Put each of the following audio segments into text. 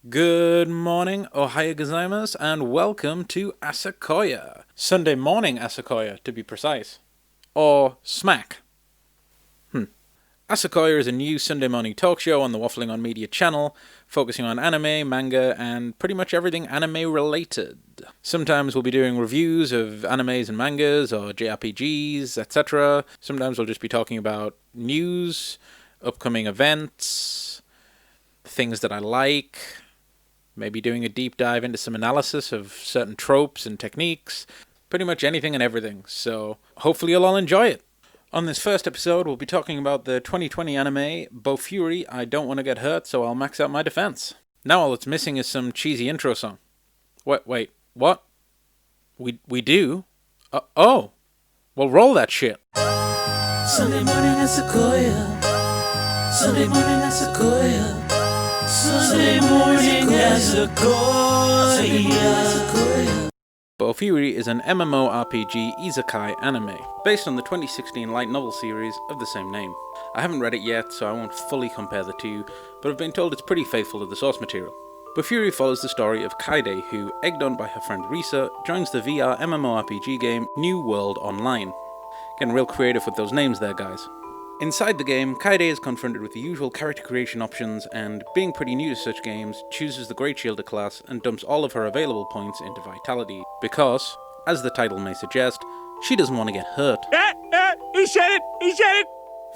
Good morning, ohayou gozaimasu, and welcome to AsaKoya. Sunday Morning AsaKoya, to be precise. Or Smack. AsaKoya is a new Sunday morning talk show on the Waffling on Media channel, focusing on anime, manga, and pretty much everything anime related. Sometimes we'll be doing reviews of animes and mangas, or JRPGs, etc. Sometimes we'll just be talking about news, upcoming events, things that I like, maybe doing a deep dive into some analysis of certain tropes and techniques, pretty much anything and everything, so hopefully you'll all enjoy it. On this first episode, we'll be talking about the 2020 anime, BOFURI, I Don't Want to Get Hurt, so I'll max out my defense. Now all it's missing is some cheesy intro song. Wait, what? We do? Oh! Well, roll that shit. Sunday morning AsaKoya. Sunday morning AsaKoya. Sunday morning AsaKoya. BOFURI is an MMORPG isekai anime, based on the 2016 light novel series of the same name. I haven't read it yet, so I won't fully compare the two, but I've been told it's pretty faithful to the source material. BOFURI follows the story of Kaede, who, egged on by her friend Risa, joins the VR MMORPG game New World Online. Getting real creative with those names there, guys. Inside the game, Kaede is confronted with the usual character creation options and, being pretty new to such games, chooses the Great Shielder class and dumps all of her available points into Vitality, because, as the title may suggest, she doesn't want to get hurt. He said it!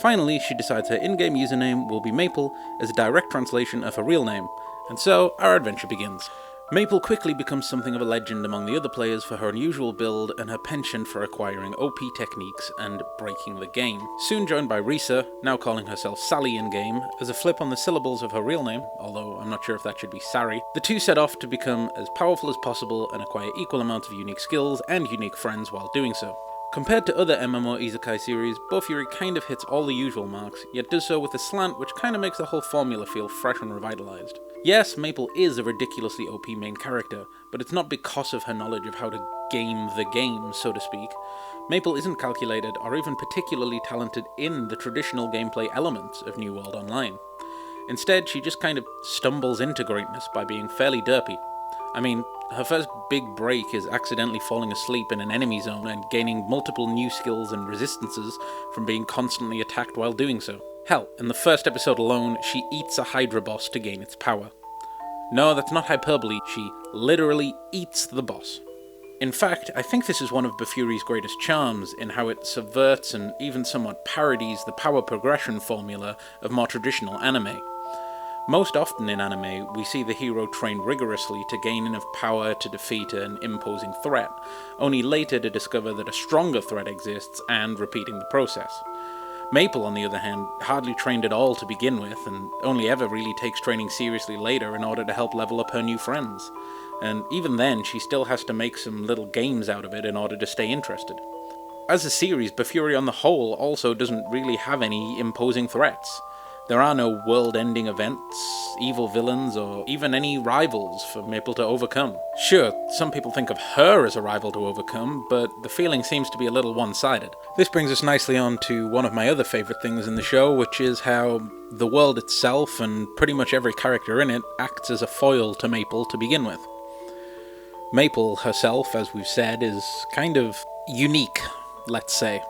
Finally, she decides her in-game username will be Maple as a direct translation of her real name, and so our adventure begins. Maple quickly becomes something of a legend among the other players for her unusual build and her penchant for acquiring OP techniques and breaking the game. Soon joined by Risa, now calling herself Sally in-game, as a flip on the syllables of her real name, although I'm not sure if that should be Sari, the two set off to become as powerful as possible and acquire equal amounts of unique skills and unique friends while doing so. Compared to other MMO isekai series, BOFURI kind of hits all the usual marks, yet does so with a slant which kind of makes the whole formula feel fresh and revitalized. Yes, Maple is a ridiculously OP main character, but it's not because of her knowledge of how to game the game, so to speak. Maple isn't calculated or even particularly talented in the traditional gameplay elements of New World Online. Instead, she just kind of stumbles into greatness by being fairly derpy. I mean, her first big break is accidentally falling asleep in an enemy zone and gaining multiple new skills and resistances from being constantly attacked while doing so. Hell, in the first episode alone, she eats a Hydra boss to gain its power. No, that's not hyperbole, she literally eats the boss. In fact, I think this is one of BOFURI's greatest charms in how it subverts and even somewhat parodies the power progression formula of more traditional anime. Most often in anime, we see the hero train rigorously to gain enough power to defeat an imposing threat, only later to discover that a stronger threat exists and repeating the process. Maple, on the other hand, hardly trained at all to begin with, and only ever really takes training seriously later in order to help level up her new friends. And even then, she still has to make some little games out of it in order to stay interested. As a series, BOFURI on the whole also doesn't really have any imposing threats. There are no world-ending events, evil villains, or even any rivals for Maple to overcome. Sure, some people think of her as a rival to overcome, but the feeling seems to be a little one-sided. This brings us nicely on to one of my other favourite things in the show, which is how the world itself and pretty much every character in it acts as a foil to Maple to begin with. Maple herself, as we've said, is kind of unique, let's say.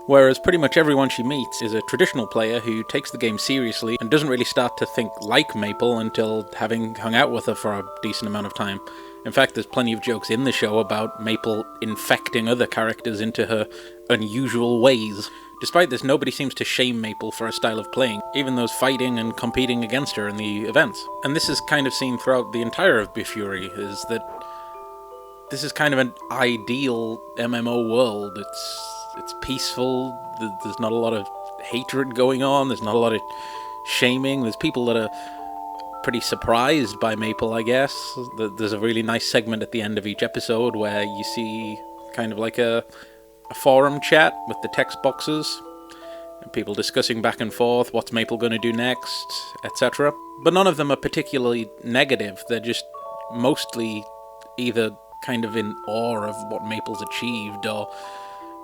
Whereas pretty much everyone she meets is a traditional player who takes the game seriously and doesn't really start to think like Maple until having hung out with her for a decent amount of time. In fact, there's plenty of jokes in the show about Maple infecting other characters into her unusual ways. Despite this, nobody seems to shame Maple for her style of playing, even those fighting and competing against her in the events. And this is kind of seen throughout the entire of BOFURI, is that this is kind of an ideal MMO world. It's peaceful, there's not a lot of hatred going on, there's not a lot of shaming, there's people that are pretty surprised by Maple, I guess. There's a really nice segment at the end of each episode where you see kind of like a forum chat with the text boxes, and people discussing back and forth, what's Maple going to do next, etc. But none of them are particularly negative, they're just mostly either kind of in awe of what Maple's achieved, or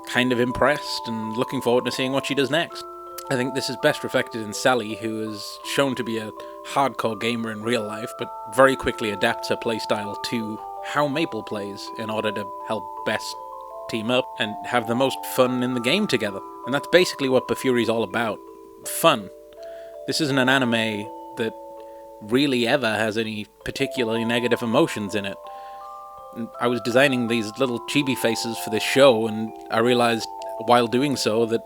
kind of impressed and looking forward to seeing what she does next. I think this is best reflected in Sally, who is shown to be a hardcore gamer in real life, but very quickly adapts her playstyle to how Maple plays in order to help best team up and have the most fun in the game together. And that's basically what BOFURI's all about. Fun. This isn't an anime that really ever has any particularly negative emotions in it. I was designing these little chibi faces for this show, and I realized while doing so that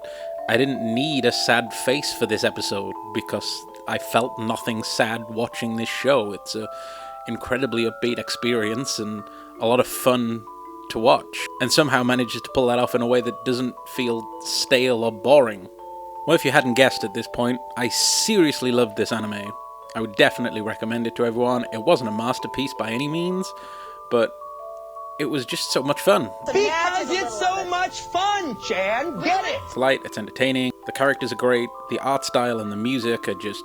I didn't need a sad face for this episode, because I felt nothing sad watching this show. It's an incredibly upbeat experience and a lot of fun to watch, and somehow manages to pull that off in a way that doesn't feel stale or boring. Well, if you hadn't guessed at this point, I seriously loved this anime. I would definitely recommend it to everyone. It wasn't a masterpiece by any means, but it was just so much fun. Because it's so much fun, Chan! Get it! It's light, it's entertaining, the characters are great, the art style and the music are just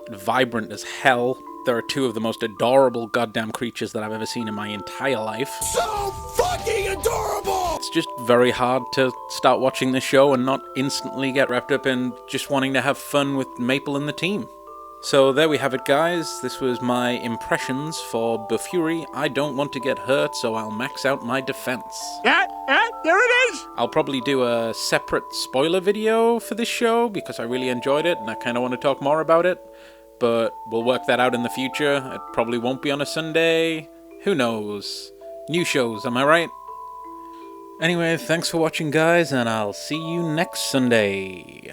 vibrant as hell. There are two of the most adorable goddamn creatures that I've ever seen in my entire life. So fucking adorable! It's just very hard to start watching this show and not instantly get wrapped up in just wanting to have fun with Maple and the team. So there we have it, guys. This was my impressions for BOFURI. I don't want to get hurt, so I'll max out my defense. There it is! I'll probably do a separate spoiler video for this show because I really enjoyed it and I kind of want to talk more about it. But we'll work that out in the future. It probably won't be on a Sunday. Who knows? New shows, am I right? Anyway, thanks for watching, guys, and I'll see you next Sunday.